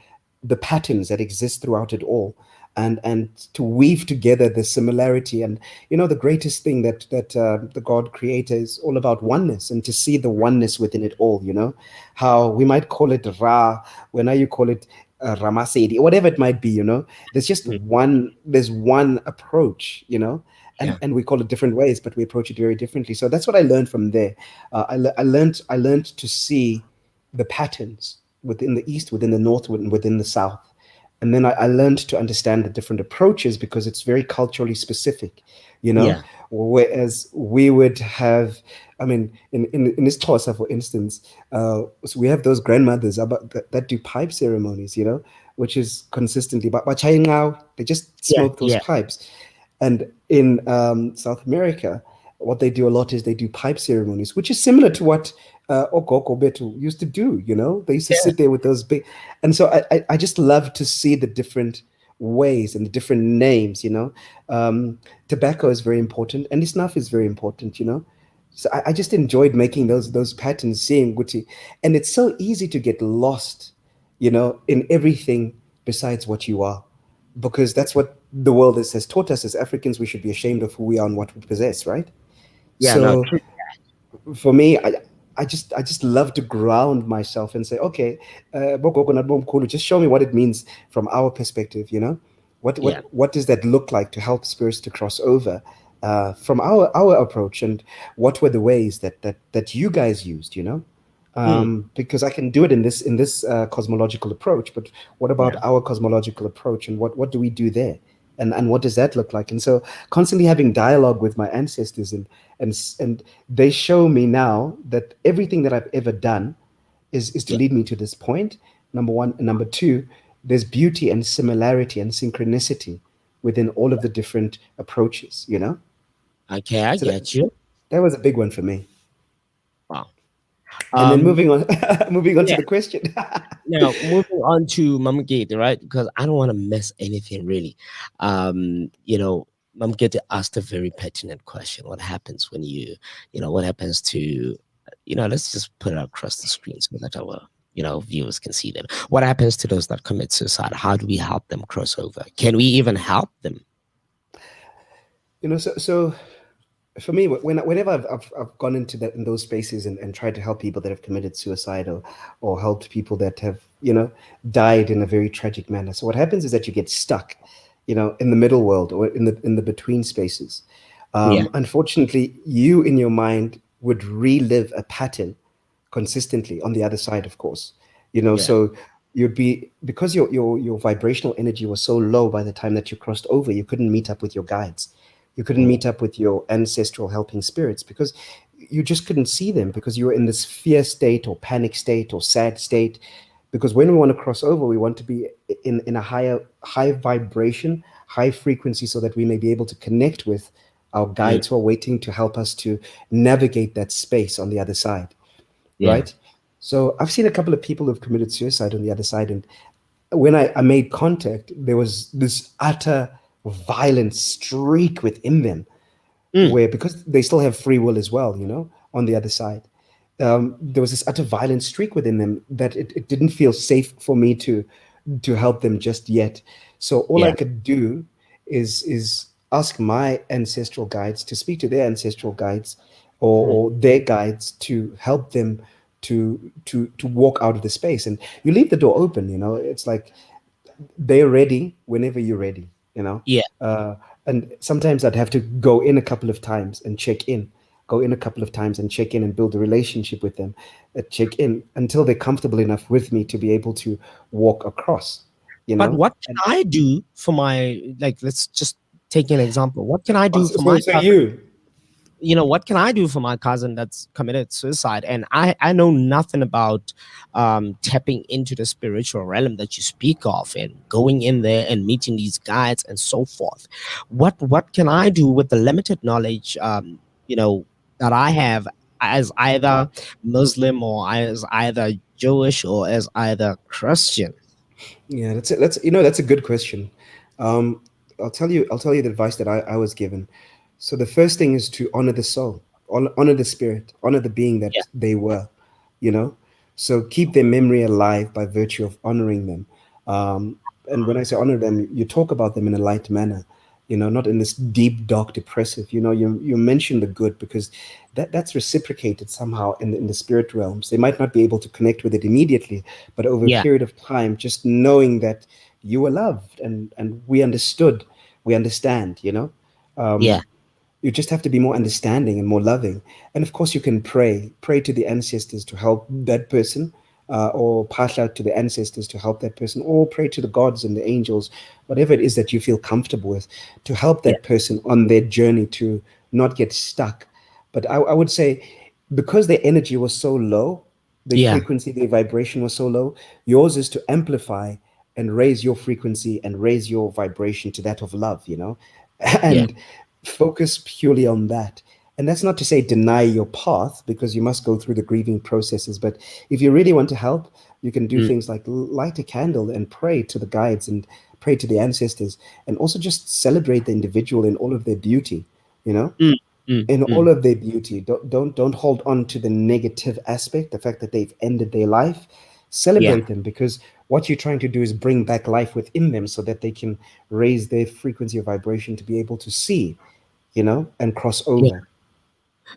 patterns that exist throughout it all, and to weave together the similarity. And the greatest thing that the God Creator is all about oneness, and to see the oneness within it all. How we might call it Ra, when now you call it Ramasedi, or whatever it might be. There's just mm, there's one approach. And yeah, and we call it different ways, but we approach it very differently. So that's what I learned from there. I learned to see the patterns within the east, within the north, within the south, and then I learned to understand the different approaches, because it's very culturally specific. yeah, Whereas we would have, I mean, in this Xhosa, for instance, so we have those grandmothers that do pipe ceremonies, which is consistently, but they just yeah, smoke those yeah, pipes. And in South America, what they do a lot is they do pipe ceremonies, which is similar to what Okoko Betu used to do. They used to yeah, sit there with those big, and so I just love to see the different ways and the different names. Tobacco is very important, and snuff is very important. So I just enjoyed making those patterns, seeing Guti, and it's so easy to get lost, in everything besides what you are, because that's what the world has taught us as Africans. We should be ashamed of who we are and what we possess, right? yeah. No, So true. for me, I just love to ground myself and say, okay, Bogogo na Bomkulu, just show me what it means from our perspective. What Yeah. what does that look like to help spirits to cross over, from our approach, and what were the ways that you guys used, Mm, because I can do it in this cosmological approach, but what about yeah. our cosmological approach, and what do we do there, and what does that look like? And so constantly having dialogue with my ancestors, and they show me now that everything that I've ever done is to Yeah. lead me to this point. Number one, and number two, there's beauty and similarity and synchronicity within all of the different approaches. Okay, I So that, get you. that was a big one for me. Wow. And then Um, moving on, moving on to yeah. the question. Now moving on to Mama Gate, right? Because I don't want to miss anything really. Mama Gate asked a very pertinent question. What happens when what happens to, let's just put it across the screen so that our, viewers can see them. What happens to those that commit suicide? How do we help them cross over? Can we even help them? So for me, whenever I've gone into in those spaces, and tried to help people that have committed suicide, or helped people that have died in a very tragic manner. So what happens is that you get stuck, in the middle world, or in the between spaces. Yeah, Unfortunately, you in your mind would relive a pattern consistently on the other side, of course. yeah, So you'd be, because your vibrational energy was so low by the time that you crossed over, you couldn't meet up with your guides, you couldn't Mm, meet up with your ancestral helping spirits, because you just couldn't see them, because you were in this fear state or panic state or sad state. Because when we want to cross over, we want to be in a high vibration, high frequency, so that we may be able to connect with our mm, guides who are waiting to help us to navigate that space on the other side, yeah. right? So I've seen a couple of people who've committed suicide on the other side, and when I made contact, there was this utter violent streak within them, Mm, where, because they still have free will as well, on the other side, there was this utter violent streak within them that it didn't feel safe for me to help them just yet. So all I yeah. could do is ask my ancestral guides to speak to their ancestral guides, Mm, or their guides, to help them to walk out of the space. And you leave the door open. It's like they're ready whenever you're ready, you know. yeah. Uh, and sometimes I'd have to go in a couple of times and check in, go in a couple of times and check in and build a relationship with them, check in until they're comfortable enough with me to be able to walk across, you But know. what And can I do for my, like, let's just take an example. What can I do so, for so, my so cousin? you, What can I do for my cousin that's committed suicide? And I know nothing about tapping into the spiritual realm that you speak of and going in there and meeting these guides and so forth. What can I do with the limited knowledge that I have as either Muslim or as either Jewish or as either Christian? yeah, that's it. That's a good question. Um, I'll tell you the advice that I was given. So the first thing is to honor the soul, honor the spirit, honor the being Yeah, that they were, you know. So keep their memory alive by virtue of honoring them. Um, and when I say honor them, you talk about them in a light manner, not in this deep, dark, depressive. You mention the good, because that's reciprocated somehow in the spirit realms. They might not be able to connect with it immediately, but over a yeah, period of time, just knowing that you were loved, and we understood, we understand, yeah, um, you just have to be more understanding and more loving. And of course, you can pray to the ancestors to help that person, or pass out to the ancestors to help that person, or pray to the gods and the angels, whatever it is that you feel comfortable with, to help yeah, that person on their journey to not get stuck. But I would say, because their energy was so low, the yeah, frequency, the vibration was so low, yours is to amplify and raise your frequency and raise your vibration to that of love, yeah. and focus purely on that. And that's not to say deny your path, because you must go through the grieving processes. But if you really want to help, you can do Mm, things like light a candle and pray to the guides and pray to the ancestors, and also just celebrate the individual in all of their beauty, you know, mm, mm, in mm. all of their beauty. Don't hold on to the negative aspect, the fact that they've ended their life. Yeah, Celebrate them, because what you're trying to do is bring back life within them, so that they can raise their frequency of vibration to be able to see, and cross yeah. over,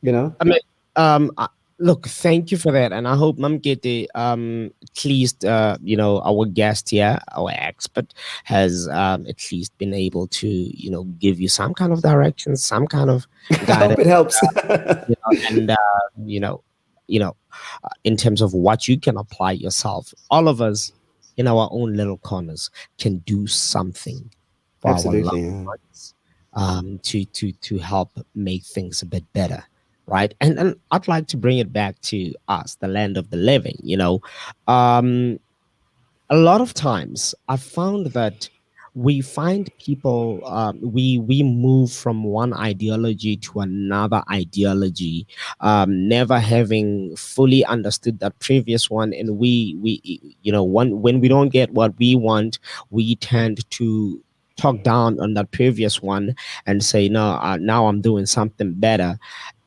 you know. I mean, look, thank you for that, and I hope Mamgete, at least, our guest here, our expert, has at least been able to, give you some kind of direction, some kind of I guidance, hope it helps. and you know, in terms of what you can apply yourself. All of us, in our own little corners, can do something for our loved Absolutely, yeah. ones, to help make things a bit better, right? And I'd like to bring it back to us, the land of the living. Um, a lot of times I've found that we find people, we move from one ideology to another ideology, never having fully understood that previous one, and when we don't get what we want, we tend to talk down on that previous one and say, no, now I'm doing something better.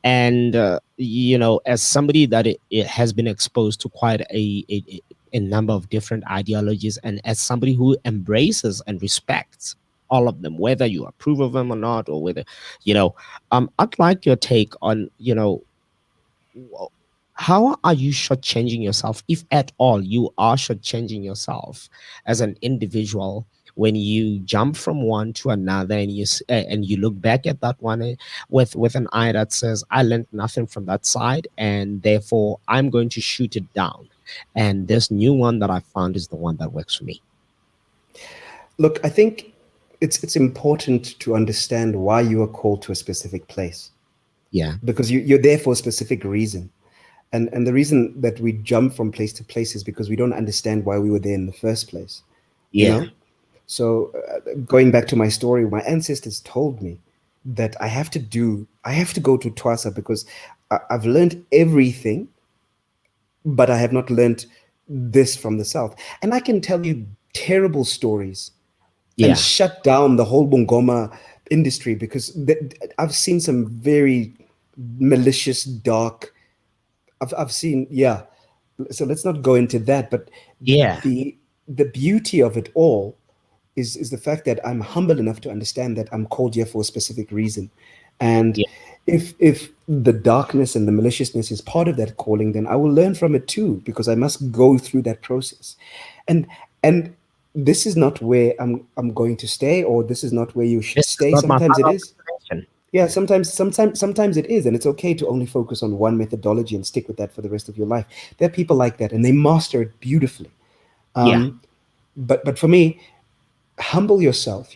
And as somebody that it has been exposed to quite a number of different ideologies, and as somebody who embraces and respects all of them, whether you approve of them or not, or whether I'd like your take on how are you shortchanging yourself, if at all you are shortchanging yourself as an individual, when you jump from one to another, and you look back at that one, with an eye that says, I learned nothing from that side, and therefore I'm going to shoot it down. and this new one that I found is the one that works for me. Look, I think it's important to understand why you are called to a specific place, Yeah, because you're there for a specific reason. And the reason that we jump from place to place is because we don't understand why we were there in the first place, you yeah, know? So going back to my story, my ancestors told me that I have to go to Twasa because I've learned everything, but I have not learned this from the South. And I can tell you terrible stories and yeah, shut down the whole bungoma industry because I've seen some very malicious, dark. I've seen, yeah. So let's not go into that, but yeah, the the beauty of it all is the fact that I'm humble enough to understand that I'm called here for a specific reason. And yeah, if the darkness and the maliciousness is part of that calling, then I will learn from it too, because I must go through that process. And and this is not where I'm going to stay, or this is not where you should this is stay. not my Sometimes it final is. destination. Yeah, sometimes it is, and it's okay to only focus on one methodology and stick with that for the rest of your life. There are people like that, and they master it beautifully. Yeah, Um, but for me, humble yourself,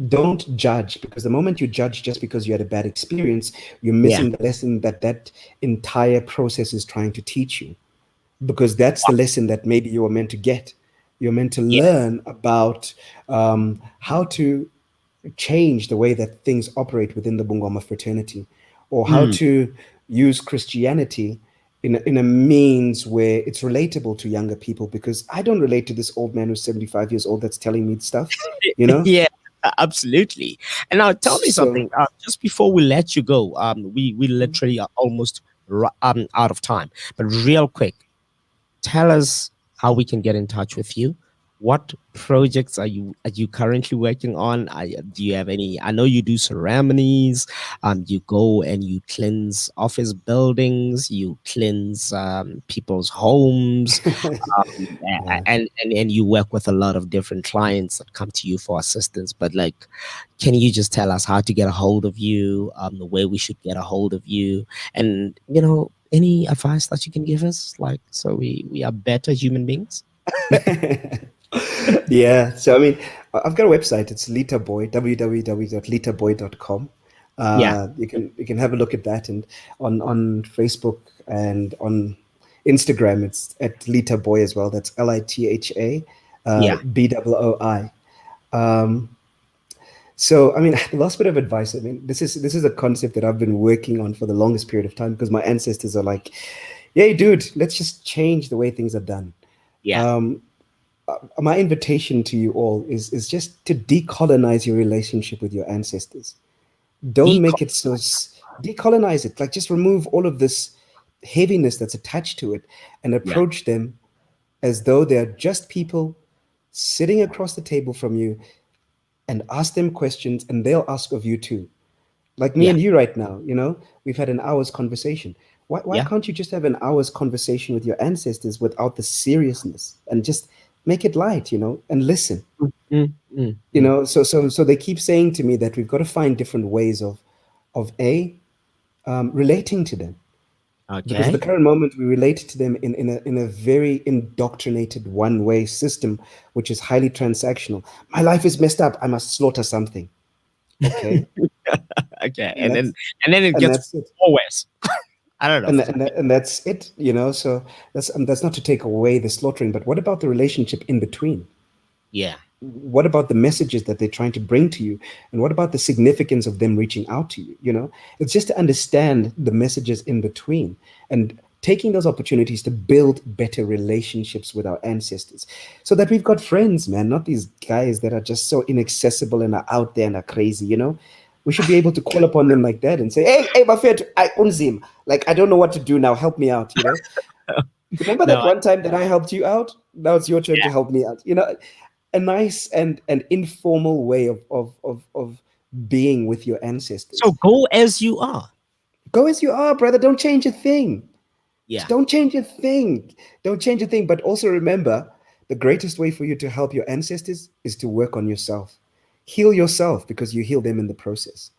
don't judge, because the moment you judge just because you had a bad experience, you're yeah, missing the lesson that that entire process is trying to teach you, because that's the lesson that maybe you were meant to get. You're meant to yeah, learn about how to change the way that things operate within the Bungoma fraternity, or how mm, to use Christianity in a means where it's relatable to younger people, because I don't relate to this old man who's 75 years old that's telling me stuff, you know? yeah, absolutely. And now tell me So something. Just before we let you go, we literally are almost out of time. But real quick, tell us how we can get in touch with you. What projects are you currently working on? Do you have any? I know you do ceremonies. You go and you cleanse office buildings. You cleanse people's homes, yeah. and you work with a lot of different clients that come to you for assistance. But like, can you just tell us how to get a hold of you? The way we should get a hold of you, and any advice that you can give us, like, so we are better human beings. Yeah. So I mean, I've got a website. It's Litha Booi, www.lithabooi.com. Yeah, You can have a look at that, and on Facebook and on Instagram, it's at Litha Booi as well. That's Litha yeah, Booi. Um, so I mean, the last bit of advice. I mean, this is a concept that I've been working on for the longest period of time, because my ancestors are like, "Hey, dude, let's just change the way things are done." yeah, Um, my invitation to you all is just to decolonize your relationship with your ancestors. Don't deco- make it so decolonize it. Like, just remove all of this heaviness that's attached to it, and yeah, approach them as though they're just people sitting across the table from you, and ask them questions, and they'll ask of you too. Like me yeah, and you right now, we've had an hour's conversation. Why yeah. can't you just have an hour's conversation with your ancestors without the seriousness, and just make it light, and listen? Mm, mm, mm, mm. So they keep saying to me that we've got to find different ways of relating to them, because at the Okay. current moment we relate to them in a very indoctrinated one way system, which is highly transactional. My life is messed up, I must slaughter something. Okay. Okay, and that's and then it and gets that's it. always. I don't know. And that's it, so that's not to take away the slaughtering, but what about the relationship in between? Yeah, What about the messages that they're trying to bring to you, and what about the significance of them reaching out to you? It's just to understand the messages in between, and taking those opportunities to build better relationships with our ancestors, so that we've got friends, man, not these guys that are just so inaccessible and are out there and are crazy. We should be able to call upon them like that and say, hey, Buffett, I unzim, like, I don't know what to do now, help me out. Remember no, that one time that I helped you out? Now it's your turn yeah. to help me out. A nice and informal way of being with your So ancestors. go as you are. Go as you are, brother. Don't change a thing. Yeah, Don't change a thing. Don't change a thing. But also remember, the greatest way for you to help your ancestors is to work on yourself. Heal yourself, because you heal them in the process.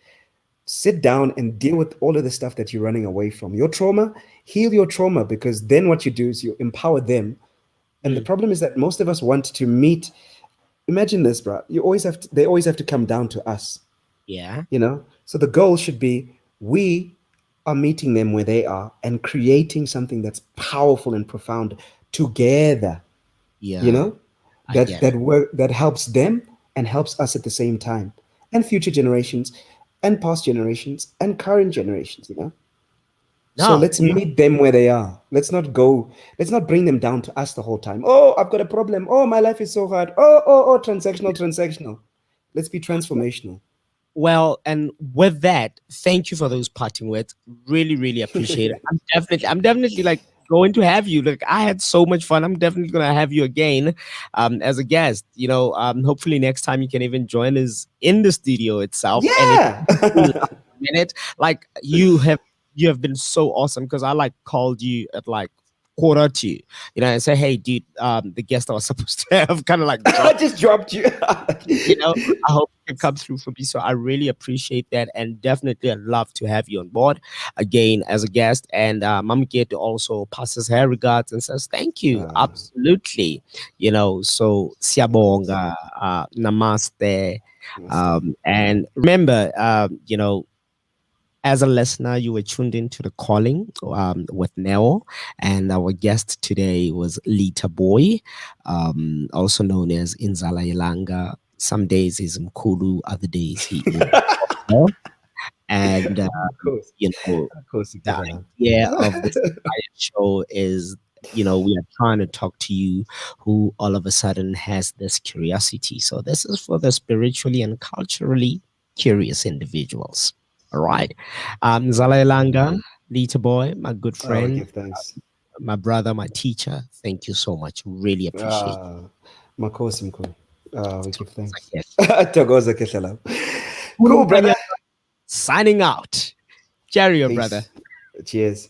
sit down and deal with all of the stuff that you're running away from. Your trauma, heal your trauma, because then what you do is you empower them. And the Mm. problem is that most of us want to meet. Imagine this, bro. You always have to, they always have to come down to us, Yeah. you know? So the goal should be we are meeting them where they are and creating something that's powerful and profound together, you Yeah. know? I get it. That helps them and helps us at the same time. And future generations and past generations and current generations, you know? So No, let's meet them where they are. Let's not bring them down to us the whole time. Oh, I've got a problem. Oh, my life is so hard. Oh, transactional. Let's be transformational. well, and with that, thank you for those parting words. Really, really appreciate it. I'm definitely like going to have you. Like I had so much fun. I'm definitely gonna have you again, as a guest. Hopefully next time you can even join us in the studio itself. And if Yeah. you last minute, like you have been so awesome because I like called you at like quarter to, and say, hey, dude, the guest I was supposed to have kind of like I dropped. just dropped you. you know, I hope you can come through for me. So I really appreciate that. And definitely I'd love to have you on board again as a guest. And Mom Kate also passes her regards and says, thank you. uh, Absolutely. So Siabonga, namaste. Namaste. And remember, as a listener, you were tuned into The Calling with Neo, and our guest today was Litha Booi, also known as Inzalayelanga. Some days he's Mkulu, other days he is Mkulu. And, Of course. you know, Of course, you the get that. idea of this entire show is, we are trying to talk to you who all of a sudden has this curiosity. So this is for the spiritually and culturally curious individuals. All right. Zalailanga, Litha Booi, my good Oh, we friend, give thanks. my brother, my teacher. Thank you so much. Really appreciate it. Makosi mkulu. We give Thokoza thanks. Kehla. Togoza keshala. Cool, Khuluma brother. Signing out. Cheerio, brother. Peace. Cheers.